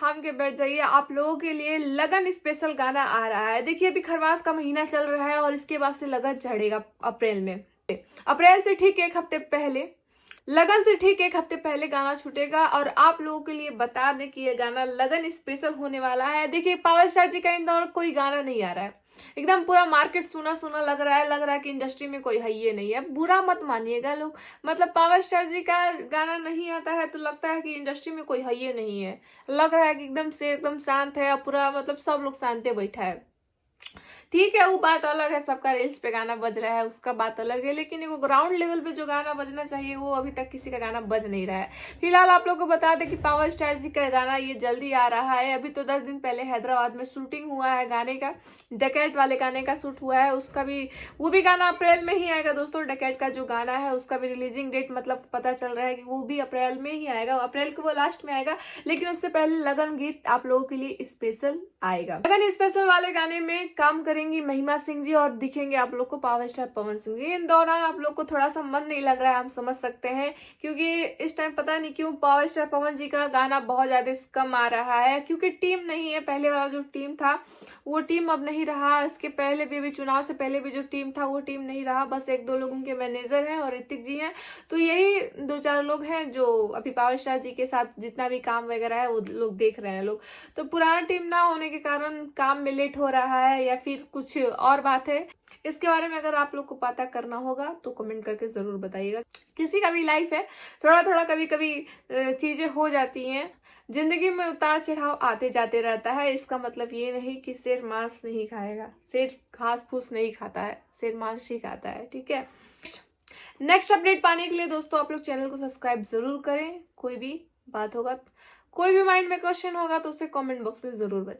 थाम के बैठ जाइए, आप लोगों के लिए लगन स्पेशल गाना आ रहा है। देखिए अभी खरवास का महीना चल रहा है और इसके बाद से लगन चढ़ेगा अप्रैल में। अप्रैल से ठीक एक हफ्ते पहले, लगन से ठीक एक हफ्ते पहले गाना छूटेगा और आप लोगों के लिए बता दें कि ये गाना लगन स्पेशल होने वाला है। देखिए पावर स्टार जी का इन दिनों कोई गाना नहीं आ रहा है, एकदम पूरा मार्केट सुना सुना लग रहा है कि इंडस्ट्री में कोई है ये नहीं है। बुरा मत मानिएगा लोग, मतलब पावर स्टार जी का गाना नहीं आता है तो लगता है कि इंडस्ट्री में कोई है ये नहीं है, लग रहा है कि एकदम से एकदम शांत है और पूरा मतलब सब लोग शांति बैठा है। ठीक है वो बात अलग है, सबका रील्स पे गाना बज रहा है उसका बात अलग है, लेकिन वो ग्राउंड लेवल पे जो गाना बजना चाहिए वो अभी तक किसी का गाना बज नहीं रहा है। फिलहाल आप लोग को बता दें कि पावर स्टार जी का गाना ये जल्दी आ रहा है। अभी तो 10 दिन पहले हैदराबाद में शूटिंग हुआ है गाने का, डकैत वाले गाने का शूट हुआ है, उसका भी वो भी गाना अप्रैल में ही आएगा दोस्तों। डकैत का जो गाना है उसका भी रिलीजिंग डेट मतलब पता चल रहा है कि वो भी अप्रैल में ही आएगा, अप्रैल के वो लास्ट में आएगा, लेकिन उससे पहले लगन गीत आप लोगों के लिए स्पेशल आएगा। लगन स्पेशल वाले गाने में काम करेंगी महिमा सिंह जी और दिखेंगे आप लोग को पावर स्टार पवन सिंह जी। इन दौरान आप लोग को थोड़ा सा मन नहीं लग रहा है, हम समझ सकते हैं, क्योंकि इस टाइम पता नहीं क्यों पावर स्टार पवन जी का गाना बहुत ज्यादा कम आ रहा है, क्योंकि टीम नहीं है। पहले वाला जो टीम था वो टीम अब नहीं रहा, इसके पहले भी अभी चुनाव से पहले भी जो टीम था वो टीम नहीं रहा, बस एक दो लोगों के मैनेजर हैं और ऋतिक जी हैं, तो यही 2-4 लोग हैं जो अभी पावर स्टार जी के साथ जितना भी काम वगैरह है वो लोग देख रहे हैं लोग। तो पुराना टीम ना होने के कारण काम में लेट हो रहा है या फिर कुछ और बात है, इसके बारे में अगर आप लोग को पता करना होगा तो कमेंट करके जरूर बताइएगा। किसी का भी लाइफ है, थोड़ा थोड़ा कभी कभी चीजें हो जाती हैं, जिंदगी में उतार चढ़ाव आते जाते रहता है। इसका मतलब ये नहीं कि शेर मांस नहीं खाएगा, शेर घास फूस नहीं खाता है, शेर मांस ही खाता है। ठीक है, नेक्स्ट अपडेट पाने के लिए दोस्तों आप लोग चैनल को सब्सक्राइब जरूर करें। कोई भी बात होगा, कोई भी माइंड में क्वेश्चन होगा तो उसे कमेंट बॉक्स में जरूर बताएं।